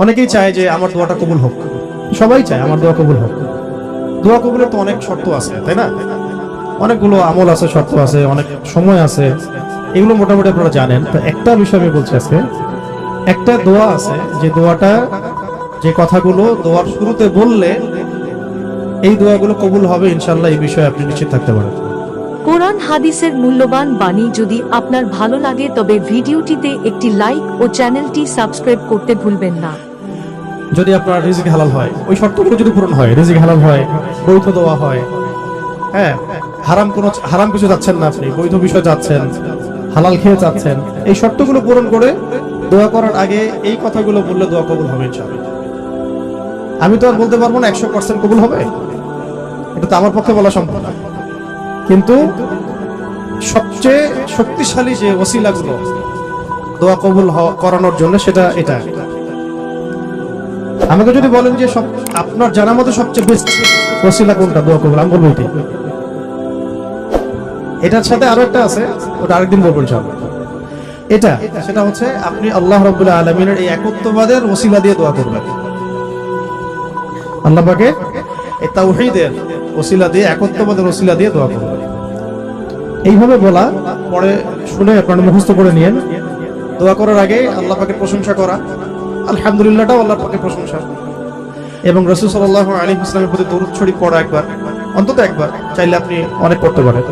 অনেকেই চায় যে আমার দোয়াটা কবুল হোক, সবাই চায় আমার দোয়া কবুল হোক। দোয়া কবুলের তো অনেক শর্ত আছে, তাই না? অনেকগুলো আমল আছে, শর্ত আছে, অনেক সময় আছে, এগুলো মোটামুটি আপনারা জানেন। তো একটা বিষয় আমি বলছি আজকে, একটা দোয়া আছে যে দোয়াটা, যে কথাগুলো দোয়ার শুরুতে বললে এই দোয়াগুলো কবুল হবে ইনশাআল্লাহ, এই বিষয়ে আপনি নিশ্চিত থাকতে পারেন। কোরআন হাদিসের মূল্যবান বাণী যদি আপনার ভালো লাগে তবে ভিডিওটিতে একটি লাইক ও চ্যানেলটি সাবস্ক্রাইব করতে ভুলবেন না। যদি আপনার রিজিক হালাল হয়, ওই শর্তগুলো যদি পূরণ হয়, রিজিক হালাল হয়, বৈধ দোয়া হয়, হ্যাঁ, হারাম কিছু যাচ্ছেন না, আপনি বৈধ বিষয় যাচ্ছেন, হালাল খেয়ে যাচ্ছেন, এই শর্তগুলো পূরণ করে দোয়া করার আগে এই কথাগুলো বললে দোয়া কবুল হবে ইনশাআল্লাহ। আমি তো আর বলতে পারবো না 100% কবুল হবে, এটা তো আমার পক্ষে বলা সম্ভব না, কিন্তু সবচেয়ে শক্তিশালী যে ওসিলাগুলো দোয়া কবুল করানোর জন্য সেটা এটা। আমাকে যদি বলেন যে সব আপনার জানা মতো সবচেয়ে বেস্ট ওসিলা কোনটা দোয়া কবুল, আমি বলবো এটাই। এটার সাথে আরো একটা আছে, ওটা আরেকদিন বলবো ইনশাআল্লাহ। সেটা হচ্ছে আপনি আল্লাহ রাব্বুল আলামিনের এই একত্ববাদের ওসিলা দিয়ে দোয়া করবেন। আল্লাহ পাকের এই তাওহীদের ওসিলা দিয়ে, একত্ববাদের ওসিলা দিয়ে দোয়া করবেন। এইভাবে বলা পরে শুনে আপনারা মুখস্থ করে নিয়েন। দোয়া করার আগে আল্লাহ পাকের প্রশংসা করা, আলহামদুলিল্লাহটাও আল্লাহ পাকের প্রশংসা, এবং রাসূল সাল্লাল্লাহু আলাইহি ওয়াসাল্লামের প্রতি দরুদ শরীফ পড়া একবার, অন্তত একবার, চাইলে আপনি অনেক পড়তে পারেন।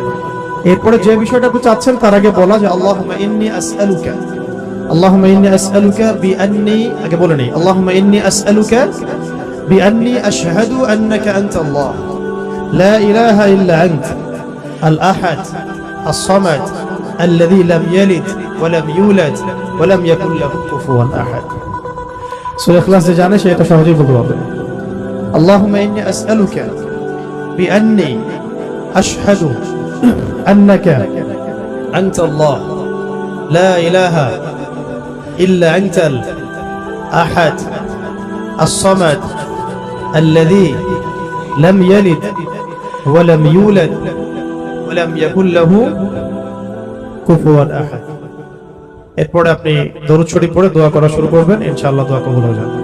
এরপরে যে বিষয়টা আপনি চাচ্ছেন তার আগে বলা যে আল্লাহুম্মা ইন্নী আসআলুকা বিআন্নী, আগে বলে নেই, আল্লাহুম্মা ইন্নী আসআলুকা বিআন্নী আশহাদু আন্নাকা আনতাল্লাহ লা ইলাহা ইল্লা আনতা আল আহাদ as-সামাদ alladhi lam yalid wa lam yulad wa lam yakul lahu kufuwan ahad। সূরা ইখলাস যে জানে সে এটা সহজেই বলতে পারবে। আল্লাহুম্মা ইন্নী আসআলুকা বিআন্নী আশহাদু أنك أنت الله لا إله إلا أنت الأحد الصمد الذي لم يلد ولم يولد ولم يكن له كفوا أحد। এরপরে আপনি দরুদ শরীফ পড়ে দোয়া করা শুরু করবেন, ইনশাআল্লাহ দোয়া কবুল হয়ে যাবে।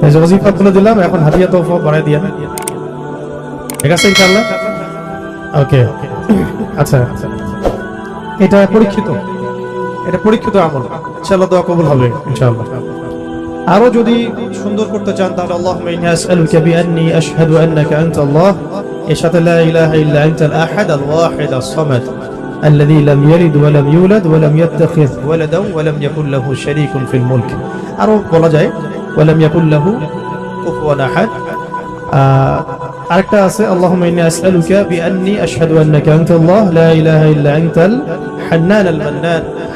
এই যে ওয়াজিফাগুলো দিলাম, এখন হাদিয়া তোফা বাড়াই দিয়েন, ঠিক আছে ইনশাআল্লাহ? ওকে, আচ্ছা, এটা পরীক্ষিত আমল, ইনশাআল্লাহ দোয়া কবুল হবে ইনশাআল্লাহ। আরো যদি সুন্দর করতে চান তাহলে আল্লাহুম্মা ইন্নী আসআলুকা বিআন্নী আশহাদু আন্নাকা আনতাল্লাহ, এর সাথে লা ইলাহা ইল্লা আনতাল আহাদ আল ওয়াহিদ আস-সামাদ الذي لم يلد ولم يولد ولم يتخذ ولدا ولم يكن له شريك في الملك। আরো বলা যায় ولم يكن له كفوا احد। আরেকটা আছে আল্লাহুম্মা ইন্নী আসআলুকা বিআন্নী আশহাদু আন্নাকা আনতাল্লাহ লা ইলাহা ইল্লা আনতাল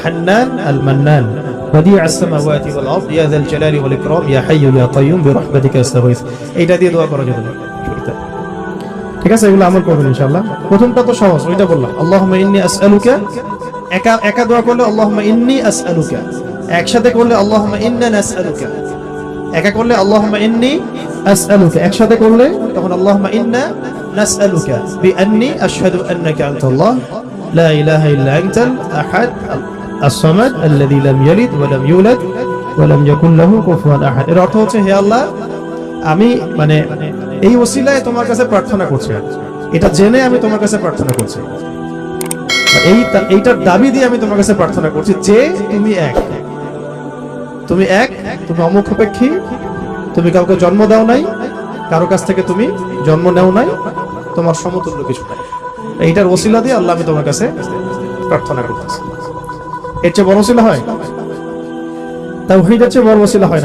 হান্নান আল মান্নান বাদিউ আস-সামাওয়াতি ওয়াল আরদ ইয়া যাল জালালি ওয়াল ইকরাম ইয়া হাইয়্যু ইয়া কাইয়্যুম বিরাহমাতিকা আস্তাগীথ। এইটা দিয়ে দোয়া করা যাবে শুরুতে, ঠিক আছে? এগুলো আমল করবেন ইনশাআল্লাহ। প্রথমটা তো সহজ, ওইটা বললাম, আল্লাহুম্মা ইন্নী আসআলুকা। একা দোয়া করলে আল্লাহুম্মা ইন্নী আসআলুকা, একসাথে করলে আল্লাহুম্মা ইন্না নাসআলুকা। একা করলে আল্লাহুম্মা ইন্নী আসআলুকা, একসাথে করলে তখন আল্লাহুম্মা ইন্না নাসআলুকা বিআন্নী আশহাদু আন্নাকা আনতাল্লাহ লা ইলাহা ইল্লা আনতাল আহাদ আস-সামাদ আল্লাযী লাম ইয়ালিদ ওয়া লাম ইউলাদ ওয়া লাম ইয়াকুল লাহু কুফুয়ান আহাদ। এর অর্থ হচ্ছে, হে আল্লাহ, আমি মানে এই ওসিলায় তোমার কাছে প্রার্থনা করছি, এটা জেনে আমি তোমার কাছে প্রার্থনা করছি, এইটার দাবি দিয়ে আমি তোমার কাছে প্রার্থনা করছি যে তুমি এক, তুমি অমুখাপেক্ষী, তুমি কাউকে জন্ম দাও নাই, কারো কাছ থেকে তুমি জন্ম নেও নাই, তোমার সমতুল্য কিছু নাই। এইটার ওসিলা দিয়ে আল্লাহ আমি তোমার কাছে প্রার্থনা করতেছি। এর চেয়ে বড় ওসিলা হয়? তাওহীদের চেয়ে বড় ওসিলা হয় না।